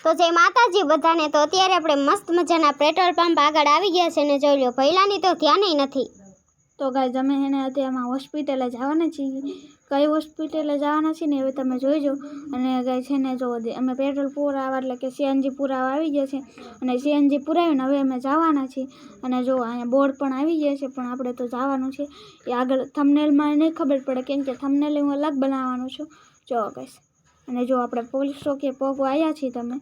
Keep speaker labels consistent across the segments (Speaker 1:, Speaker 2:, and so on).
Speaker 1: તો જય માતાજી બધાને। તો અત્યારે આપણે મસ્ત મજાના પેટ્રોલ પંપ આગળ આવી ગયા છે ને જોઈ લો પહેલાની તો ધ્યાન નથી।
Speaker 2: તો ગાઈઝ અમે એને અત્યારમાં હોસ્પિટલે જવાના છીએ। કઈ હોસ્પિટલે જવાના છીએ ને હવે તમે જોઈજો। અને ગાઈઝ છે ને જો અમે પેટ્રોલ પુરાવા એટલે કે સીએનજી પુરાવા આવી ગયા છે અને સીએનજી પુરાવીને હવે અમે જવાના છીએ। અને જો અહીંયા બોર્ડ પણ આવી ગયા છે પણ આપણે તો જવાનું છે એ આગળ થંબનેલમાં નહીં ખબર પડે કેમ કે થંબનેલ હું અલગ બનાવવાનું છું। જો ગાઈઝ અને જો આપણે પોલીસ ચોકીએ પગવા આવ્યા છીએ તમે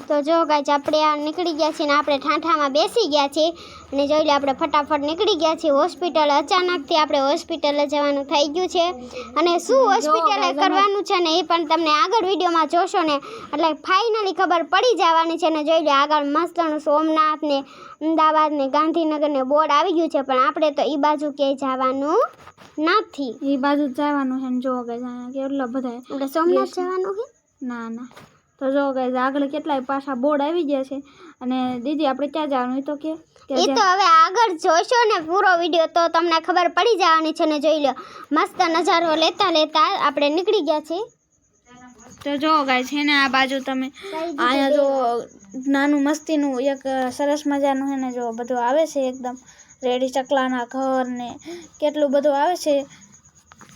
Speaker 1: તો જો ગાઈઝ આપણે આ નીકળી ગયા છીએ ને આપણે ઠાઠામાં બેસી ગયા છીએ અને જોઈ લે આપણે ફટાફટ નીકળી ગયા છીએ હોસ્પિટલ। અચાનકથી આપણે હોસ્પિટલે જવાનું થઈ ગયું છે અને શું હોસ્પિટલે કરવાનું છે ને એ પણ તમને આગળ વિડીયોમાં જોશો ને એટલે ફાઇનલી ખબર પડી જવાની છે। ને જોઈ લે આગળ મસ્તનું સોમનાથ ને અમદાવાદ ને ગાંધીનગર ને બોર્ડ આવી ગયું છે પણ આપણે તો એ બાજુ ક્યાંય જવાનું નથી।
Speaker 2: એ બાજુ જવાનું છે ને જો ગાઈઝ અહીંયા કેટલા બધા
Speaker 1: આપણે સોમનાથ જવાનું છે
Speaker 2: ના ના તો જો ગાઈઝ આગળ કેટલાય પાછા બોર્ડ આવી ગયા છે અને દીદી આપણે ક્યાં જવાનું તો કે
Speaker 1: એ તો હવે આગળ જોશો ને પૂરો વિડીયો તો તમને ખબર પડી જવાની છે। ને જોઈ લો મસ્ત નજારો લેતા લેતા આપણે નીકળી ગયા છીએ।
Speaker 2: તો જો ગાઈઝ છે ને આ બાજુ તમે અહીંયા જો નાનું મસ્તીનું એક સરસ મજાનું છે ને જો બધું આવે છે એકદમ રેડી ચકલાના ઘર ને કેટલું બધું આવે છે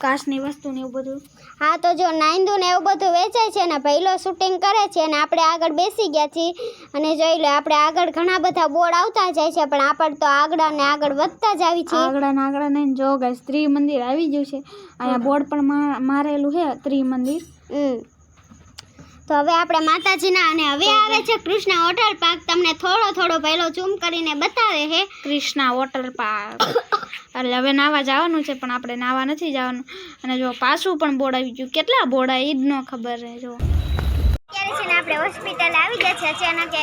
Speaker 2: કાચની વસ્તુ ને એવું બધું।
Speaker 1: હા તો જો નાઈંદુ ને એવું બધું વેચાય છે ને પહેલો શૂટિંગ કરે છે અને આપણે આગળ બેસી ગયા છીએ અને જોઈ લો આપણે આગળ ઘણા બધા બોર્ડ આવતા જાય છે પણ આપણે તો આગળ ને આગળ વધતા જ આવી છીએ।
Speaker 2: આગળ નહીં જો ગાઈઝ ત્રિમંદિર આવી ગયું છે અહીંયા બોર્ડ પણ મારેલું છે ત્રિમંદિર।
Speaker 1: તો હવે આપણે માતાજીના અને હવે આવે છે કૃષ્ણા વોટર પાર્ક। તમને થોડો પહેલો ઝૂમ કરીને બતાવે છે
Speaker 2: કૃષ્ણા વોટર પાર્ક એટલે હવે નાવા જવાનું છે પણ આપણે નાવા નથી જવાનું। અને જો પાછું પણ બોર્ડ આવી ગયું કેટલા બોર્ડ આવી જ ન ખબર રહે જો
Speaker 1: અત્યારે છે ને આપણે હોસ્પિટલ આવી ગયા છે અચાનક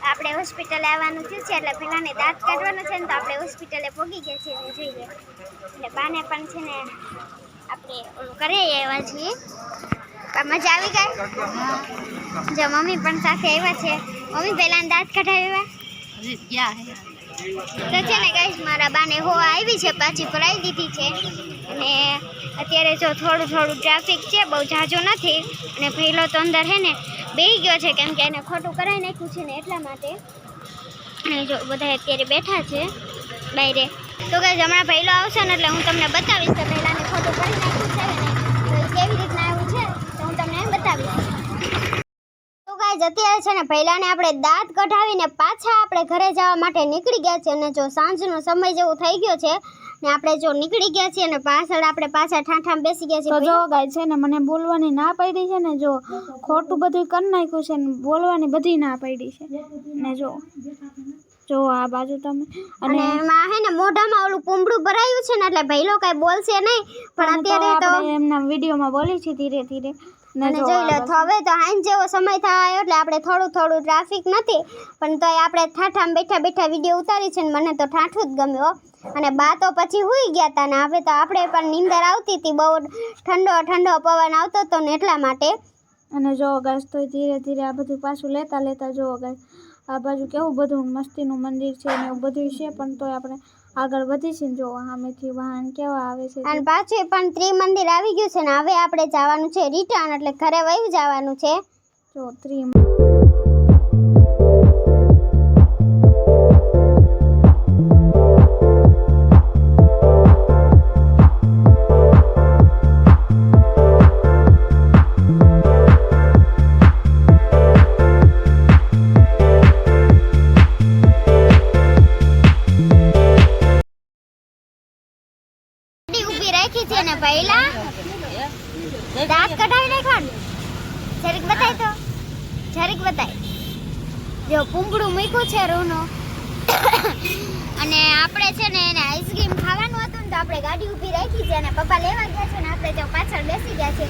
Speaker 1: આપણે હોસ્પિટલે આવવાનું થયું છે એટલે પેલાને દાંત કાઢવાનું છે ને તો આપણે હોસ્પિટલે પહોંચી ગયા છીએ જોઈ લે એટલે બાને પણ છે ને આપણે ઓલું કરી આવ્યા છીએ। મજા આવી ગઈ જો મમ્મી પણ સાથે આવ્યા છે। મમ્મી પહેલાને દાંત કઢાવ્યા તો છે ને ગાઈસ મારા બાને હોવા આવી છે પાછી ભરાઈ દીધી છે અને અત્યારે જો થોડું ટ્રાફિક છે બહુ ઝાઝું નથી અને પહેલો તો અંદર છે ને બેસી ગયો છે કેમ કે એને ખોટું કરાવી નાખ્યું છે ને એટલા માટે। અને જો બધા અત્યારે બેઠા છે બહાર તો ગાઈસ હમણાં પહેલો આવશે ને એટલે હું તમને બતાવીશ કે પહેલાને ખોટું કરી નાખ્યું છે ને તો કેવી રીતના આવ્યું છે તો હું તમને એમ બતાવીશ। અત્યારે છે ને પહેલાને આપણે દાંત કઢાવીને પાછા આપણે ઘરે જવા માટે નીકળી ગયા છે અને જો સાંજનો સમય જેવું થઈ ગયો છે ને આપણે જો નીકળી ગયા છીએ અને પાછળ આપણે પાછા ઠાઠામાં બેસી ગયા છીએ।
Speaker 2: તો જો ગાય છે ને મને બોલવાની ના પડી છે ને જો ખોટું બધું કરી નાખ્યું છે ને બોલવાની બધી ના પડી છે ને જો આ બાજુ તમે
Speaker 1: અને એમાં હે ને મોઢામાં ઓલું પૂંબડું ભરાયું છે ને એટલે ભઈલો કઈ બોલશે નહીં પણ અત્યારે તો
Speaker 2: એમના વિડીયોમાં બોલી છે ધીરે ધીરે
Speaker 1: અને જોઈ લો તો હવે તો હાંજ જેવો સમય થાય એટલે આપણે થોડું ટ્રાફિક નથી પણ તોય આપણે ઠાઠામાં બેઠા વિડીયો ઉતારી છે ને મને તો ઠાઠું જ ગમ્યો અને બા તો પછી હુઈ ગયા હતા ને હવે તો આપણે પણ નીંદર આવતી હતી બહુ ઠંડો પવન આવતો હતો ને એટલા માટે।
Speaker 2: અને જો ગાઈસ તો ધીરે ધીરે આ બધું પાછું લેતા જો ગાઈસ આ બાજુ કેવું બધું મસ્તીનું મંદિર છે ને એવું બધું છે પણ તોય આપણે આગળ વધી છે જો સામેથી વાહન કેવા આવે છે
Speaker 1: અને પાછું પણ ત્રિમંદિર આવી ગયું છે ને હવે આપણે જવાનું છે રિટર્ન એટલે ઘરે વયું જવાનું છે
Speaker 2: જો
Speaker 1: પહેલા દાંત કઢાવી નાખવાનું જરીક બતાય જો પૂંબડું મૂક્યું છે રૂનો અને આપણે છે ને એને આઈસ્ક્રીમ ખાવાનું હતું ને તો આપણે ગાડી ઊભી રાખી છે અને પપ્પા લેવા ગયા છે ને આપણે તો પાછળ બેસી ગયા છે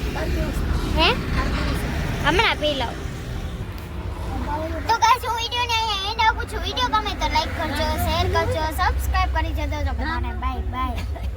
Speaker 1: હે હમણાં પી લઉં તો ગાઈસ હું વિડીયોને અહીંયા એન્ડ આપું છું। વિડીયો ગમે તો લાઈક કરજો શેર કરજો સબસ્ક્રાઇબ કરી જજો બધાને બાય